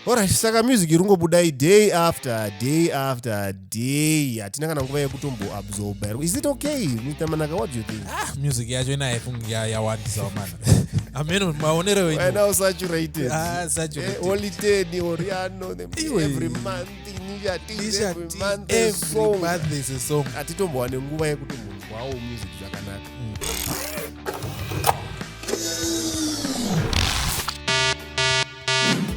Alright, saka music irungobuda day after day. Hatina kana nguva yekutombo absorb. Is it okay? Mr. Manaka, what do you think? Music yacho inayefunga yawandisa mana. Ameno maonero wenyu. When now saturated. Saturated. Holiday ni Oriano every month every month there's a song. Atitombo ane nguva yekutombo wow music zvakanaka.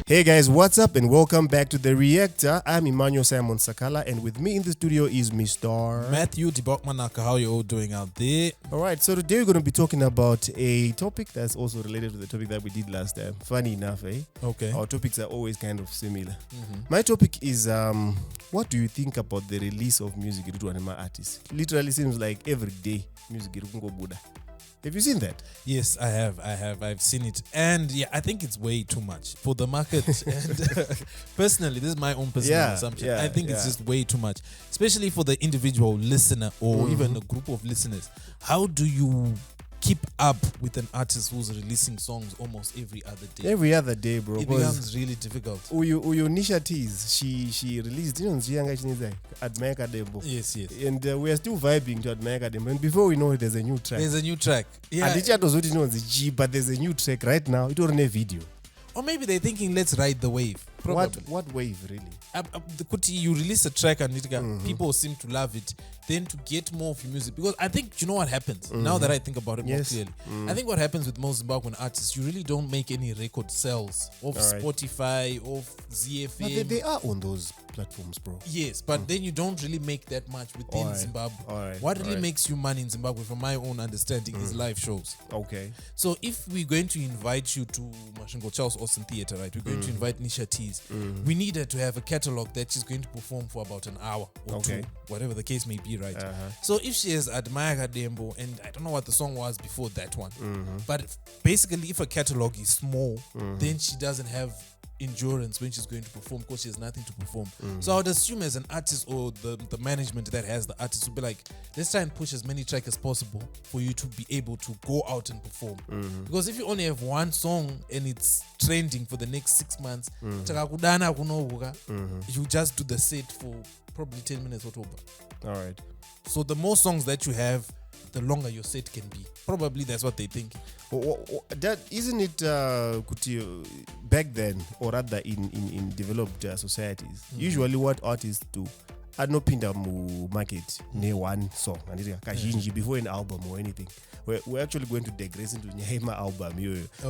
Hey guys, what's up and welcome back to The Reactor. I'm Emmanuel Simon Sakala and with me in the studio is Mr. Matthew Dibokmanaka. How you all doing out there? Alright, so today we're going to be talking about a topic that's also related to the topic that we did last time. Funny enough, eh? Okay. Our topics are always kind of similar. My topic is, what do you think about the release of music to anima artists? Literally seems like every day music irukungo buda. Have you seen that? Yes, I have. I've seen it. And yeah, I think it's way too much for the market. And personally, this is my own personal assumption. I think it's just way too much, especially for the individual listener or even a group of listeners. How do you keep up with an artist who's releasing songs almost every other day? Every other day, bro. It becomes really difficult. Uyo Nisha Tease, she released, Admire Kadembo. Yes. And we are still vibing to Admire Kadembo. And before we know it, there's a new track. Yeah. And but there's a new track right now. It wasn't a video. Or maybe they're thinking, let's ride the wave. Probably. What wave, really? You release a track and people seem to love it. Then to get more of your music, because I think, you know what happens now that I think about it more clearly. I think what happens with most Zimbabwean artists, you really don't make any record sales of Spotify, of ZFM. But they are on those platforms, bro. Yes, but then you don't really make that much within Zimbabwe. What really makes you money in Zimbabwe, from my own understanding, is live shows. Okay. So if we're going to invite you to Mashingo Charles Austin Theatre, right? We're going to invite Nisha Tease. We needed to have a catalog that she's going to perform for about an hour or two, whatever the case may be, right? So if she has Admire Kadembo, and I don't know what the song was before that one, but basically if a catalog is small, then she doesn't have endurance when she's going to perform because she has nothing to perform. So I would assume as an artist or the management that has the artist would be like, let's try and push as many tracks as possible for you to be able to go out and perform. Because if you only have one song and it's trending for the next 6 months, you just do the set for probably 10 minutes or so. All right. So the more songs that you have, the longer your set can be. Probably that's what they think. That isn't it back then, or rather in developed societies. Usually what artists do, anopinda mu market ne one song and before an album or anything. We're actually going to digress into Nyahima album.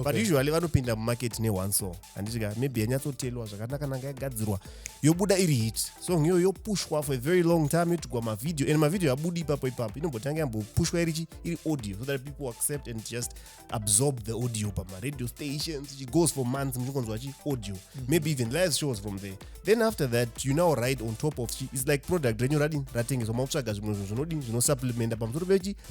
But usually vanopinda mu market ne one song and maybe anyatsotelwa zvakanaka nanga yagadzirwa yobuda iri hit song yo pushwa for a very long time yotugwa mavideo and mavideo abudi ipapo inombotanga yambopushwa iri audio so that people accept and just absorb the audio pa radio stations. It goes for months audio, maybe even live shows from there. Then after that you now ride on top of it's like product when you're writing so mautsvaga zvino supplement pamusoro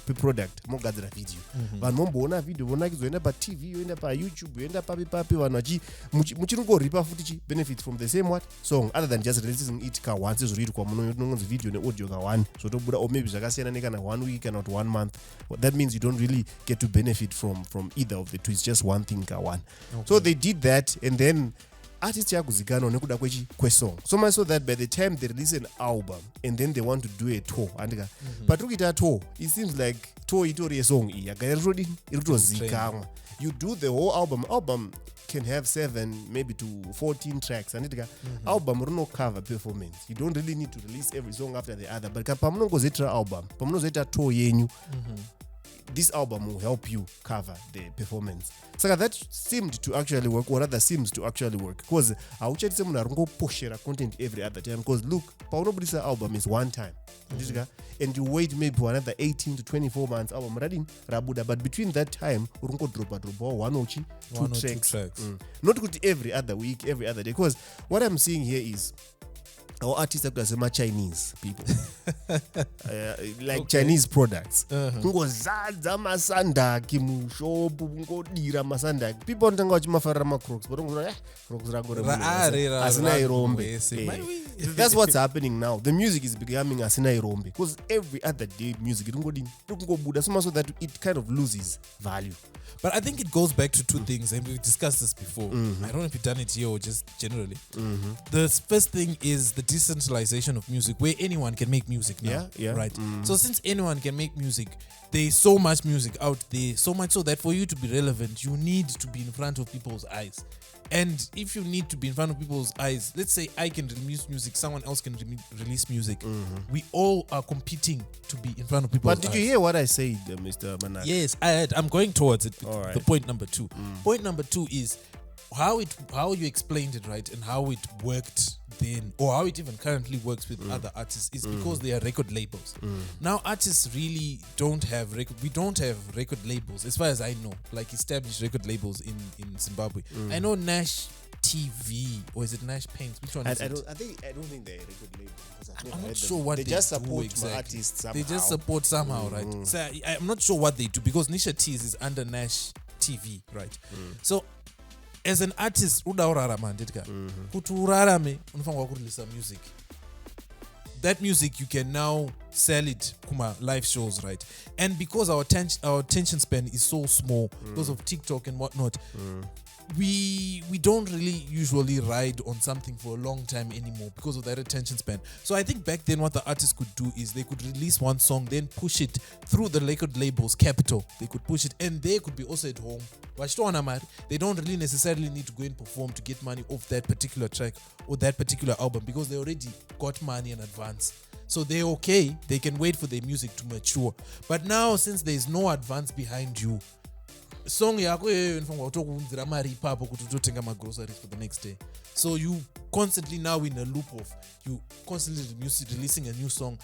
pe product mogadzira video. Vanhu momboona video vona kizoenda pa TV yoenda pa YouTube yoenda papi vanhu muchirungoripa futi benefits from the same what song other than just releasing it ka once zviroitwa munonzi video ne audio ka one zvotobuda or maybe zvakasiyana nekana 1 week kana 1 month. That means you don't really get to benefit from either of the two. It's just one thing ka one. So they did that and then artists yakuzikana nekuda kwesong so much so that by the time they release an album and then they want to do a tour andika but ukita tour it seems like tour itori yesong iyi yagairodi iritozikamwa. You do the whole album can have 7 maybe to 14 tracks and album runo cover performance. You don't really need to release every song after the other, but pamunongozoita album pamunozoita tour yenyu this album will help you cover the performance. So that seemed to actually work, or rather seems to actually work, because auchatise munhu aringoposhera content every other time. Because look, paunobudisa album is one time and you wait maybe for another 18 to 24 months album radin rabuda, but between that time uringodropa one or two tracks. Not good every other week, every other day. Because what I'm seeing here is our artists are sema Chinese people. Like Chinese products. Kungozadza masandaki mushop, kungodira masandaki. People ntanga vachimafarira macrocs, but crocs asina irombe. That's what's happening now. The music is becoming asina irombe because every other day music ikungobuda so that it kind of loses value. But I think it goes back to two things, and we've discussed this before. I don't know if you've done it here or just generally. The first thing is the decentralization of music, where anyone can make music now. Right? So since anyone can make music, there's so much music out there, so much so that for you to be relevant, you need to be in front of people's eyes. And if you need to be in front of people's eyes, let's say I can release music, someone else can release music. We all are competing to be in front of people's eyes. But did you hear what I said, Mr. Manak? Yes, I'm going towards it. All The point number 2. Point number 2 is how you explained it, right, and how it worked then, or how it even currently works with other artists, is because they are record labels. Now artists really don't have we don't have record labels as far as I know, like established record labels in Zimbabwe. I know Nash TV, or is it Nash Paints? Which one is it? I don't think they're a record label. I'm not sure what they just do support exactly. artists somehow. They just support somehow, right? So I'm not sure what they do because Nisha Teas is under Nash TV, right? So as an artist, kuti urarame unofanirwa kureleasa music. That music you can now sell it kuma live shows, right? And because our attention span is so small because of TikTok and whatnot, we don't really usually ride on something for a long time anymore because of that attention span. So I think back then what the artists could do is they could release one song, then push it through the record labels, Capital. They could push it, and they could be also at home. They don't really necessarily need to go and perform to get money off that particular track or that particular album because they already got money in advance. So they're okay. They can wait for their music to mature. But now, since there's no advance behind you, song yako inofanirwa kutokuunzira mari ipapo kuti utotenga magroceries for the next day. So you constantly now in a loop of you constantly releasing a new song,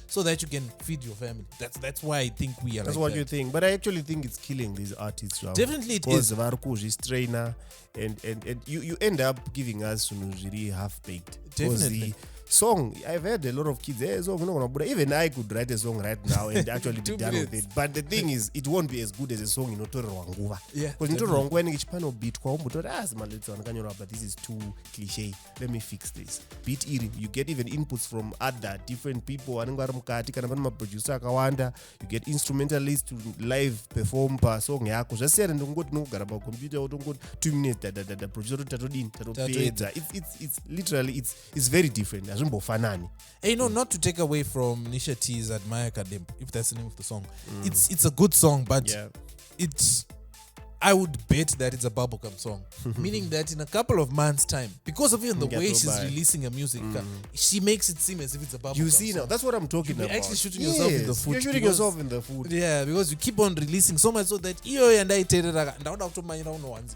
so that you can feed your family. That's why I think we are. That's like what that. you think, but I actually think it's killing these artists. Definitely it is. Because trainer and you end up giving us really half baked. Definitely. Song, I've heard a lot of kids even I could write a song right now and actually be done with it, but the thing is it won't be as good as a song inotorerwa nguva, because inotorerwa nguva inenge chipano beat kwaumbotori zimaletsa but this is too cliche, let me fix this beat iri. You get even inputs from other different people vanenge vari mukati, kana pane maproducer akawanda, you get instrumentalists to live perform pasong yako. Zvasiyana ndokungoti nokugara pacomputer wotongoti 2 minutes producer tatodini tatopedza. It's literally it's very different. Hey, no, not to take away from Nisha T's Admire Kadem, if that's the name of the song. It's a good song, but I would bet that it's a bubblegum song. Meaning that in a couple of months' time, because of even the way she's releasing her music, she makes it seem as if it's a bubblegum song. You see song. Now, that's what I'm talking about. You're actually shooting yourself in the foot. You're shooting yourself in the foot. Yeah, because you keep on releasing so much so that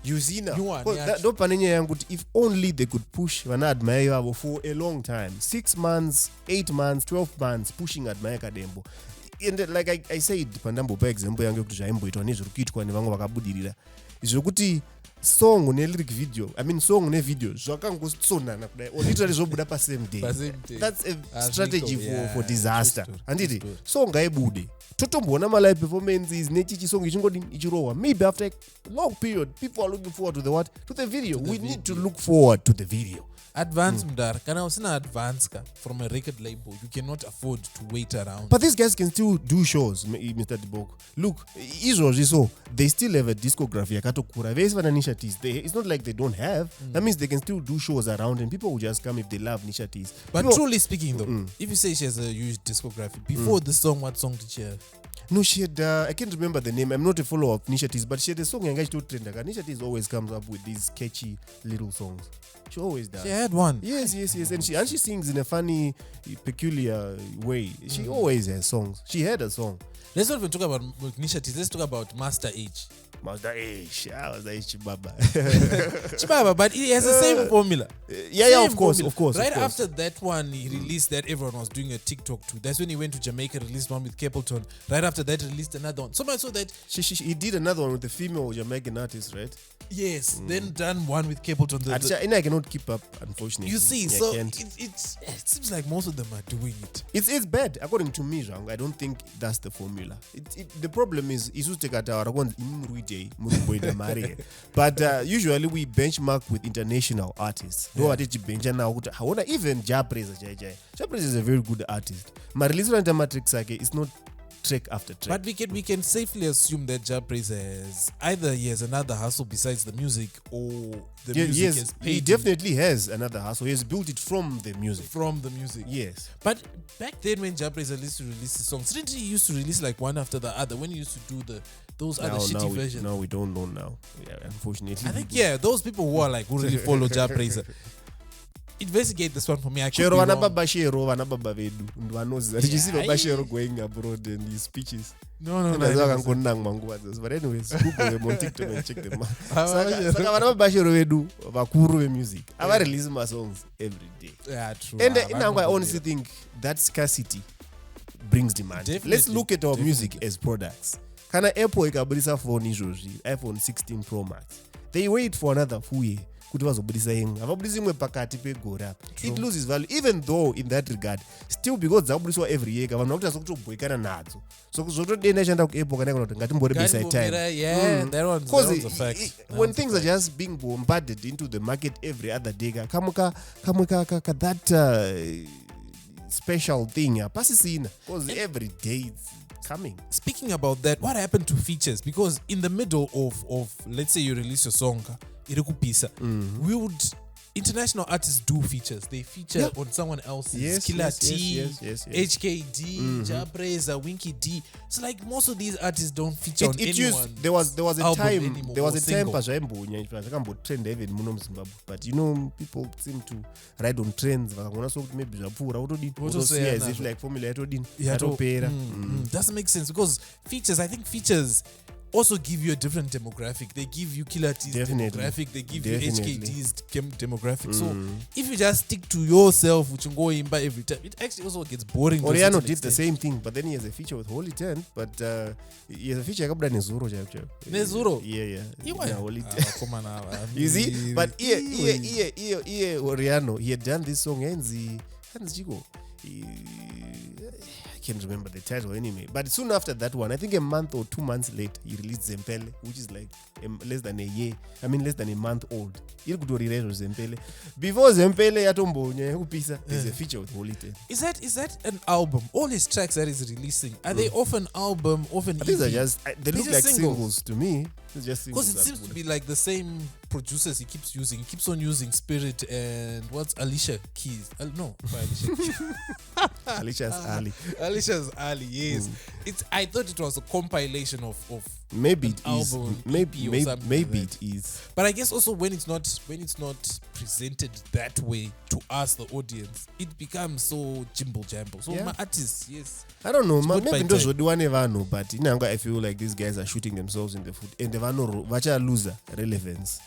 you see now. If only they could push Vana Admire Yavo for a long time, 6 months, 8 months, 12 months, pushing Admire Kadembo. And like I said, pandambo pa example yangu kuti zvaimboitwa nezviri kuitwa nevangu vakabudirira zvokuti song nelyric video, song nevideo zvakangosonana kudai or literally zvobuda pasame day. That's a strategy for disaster. Handiti song ngaibude totomboona malive performances nechichi song ichirohwa, maybe after a long period people are looking forward to the video. We need to look forward to the video. Advance mdar, kana usina advance from a record label, you cannot afford to wait around. But these guys can still do shows, Mr. Dibok. Look, so they still have a discography. It's not like they don't have. That means they can still do shows around and people will just come if they love Nisha Teas. But truly speaking though, if you say she has a huge discography, before the song, what song did she have? No, she had, I can't remember the name. I'm not a follower of Nisha Teas, but she had a song Yangash to trend. Nisha Teas always comes up with these catchy little songs. She always does. She had one. Yes. And she sings in a funny, peculiar way. She always has songs. She had a song. Let's not even talk about Nisha T. Let's talk about Master H. Master H. I was like Chibaba. Chibaba, but it has the same formula. Yeah, of course. Right after that one, he released that everyone was doing a TikTok to. That's when he went to Jamaica, released one with Capleton. Right after that, released another one. So much so that he did another one with the female Jamaican artist, right? Yes, then done one with Capleton. And I cannot keep up, unfortunately. You see, so it seems like most of them are doing it. It's bad, according to me, Rang. I don't think that's the formula. The problem is, but usually we benchmark with international artists. Even Japreza is a very good artist. My release on Matrix is not track after track. But we can safely assume that Japreza he has another hustle besides the music, or the music has paid he definitely has another hustle. He has built it from the music. Yes. But back then when Japreza used to release his songs, didn't he used to release like one after the other when he used to do those other shitty versions? No, we don't know now. Yeah, unfortunately. I think those people who really follow Japreza. Investigate this one for me. I could be wrong. Going abroad and his speeches. No. But anyways, Google on TikTok and check them out. Music. I release my songs every day. Yeah, true. And I honestly think that scarcity brings demand. Definitely. Let's look at our music as products. Kana Apple ikabudisa phone iPhone 16 Pro Max. They wait for another full year. It loses value, even though in that regard, still because every year, so that one's a fact. When things are just being bombarded into the market every other day, that special thing, because every day it's coming. Speaking about that, what happened to features? Because in the middle of let's say you release your song, we would international artists do features. They feature on someone else's Killer T, HKD, Japreza, Winky D. So like most of these artists don't feature on anyone. There was a time trend even muno Zimbabwe. But people seem to ride on trends. Maybe as if like formula doesn't make sense because I think features also give you a different demographic. They give you Killer T's demographic. They give you HKD's demographic. So if you just stick to yourself, which you go in by every time, it actually also gets boring. Oriano did the same thing, but then he has a feature with Holy 10. But he has a feature with Nezuro. Nezuro? Yeah. Holy 10. You see? But here, Oriano, he had done this song, Hansi Chico. I can't remember the title anyway. But soon after that one, I think a month or 2 months later, he released Zempele, which is like less than a month old. Before Zempele, there's a feature with Holy 10. Is that an album? All his tracks that he's releasing, are they off an album, off an EP? These are just, they look like singles to me. Because it seems to be like the same producers he keeps using. He keeps on using Spirit and what's Alicia Keys? No, Alicia Keys. Alicia's Ali. Alicia's Ali, yes. I thought it was a compilation of maybe it is. Album, Maybe it is. But I guess also when it's not presented that way to us, the audience, it becomes so jimble jamble. So my artists, yes. I don't know. Maybe those who do never know, but I feel like these guys are shooting themselves in the foot and they vacha loser relevance.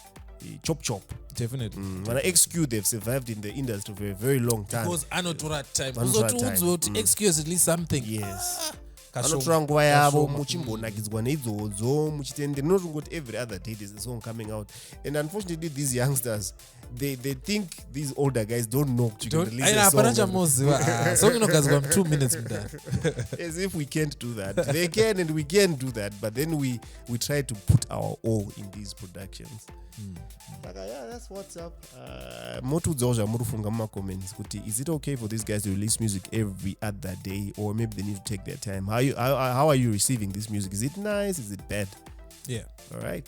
Chop. Definitely. When XQ, they've survived in the industry for a very long time. Because I know to that time. XQ is at least something. Yes. Anotrangwa yavo muchimbonakidzwa neidzodzo muchitende notongoti every other day there's a song coming out, and unfortunately these youngsters they think these older guys don't know you can release a song 2 minutes as if we can't do that. They can and we can do that, but then we try to put our all in these productions. That's what's up. Motudzozha murufunga muma comments kuti is it okay for these guys to release music every other day, or maybe they need to take their time? How are you receiving this music? Is it nice? Is it bad? Yeah. All right.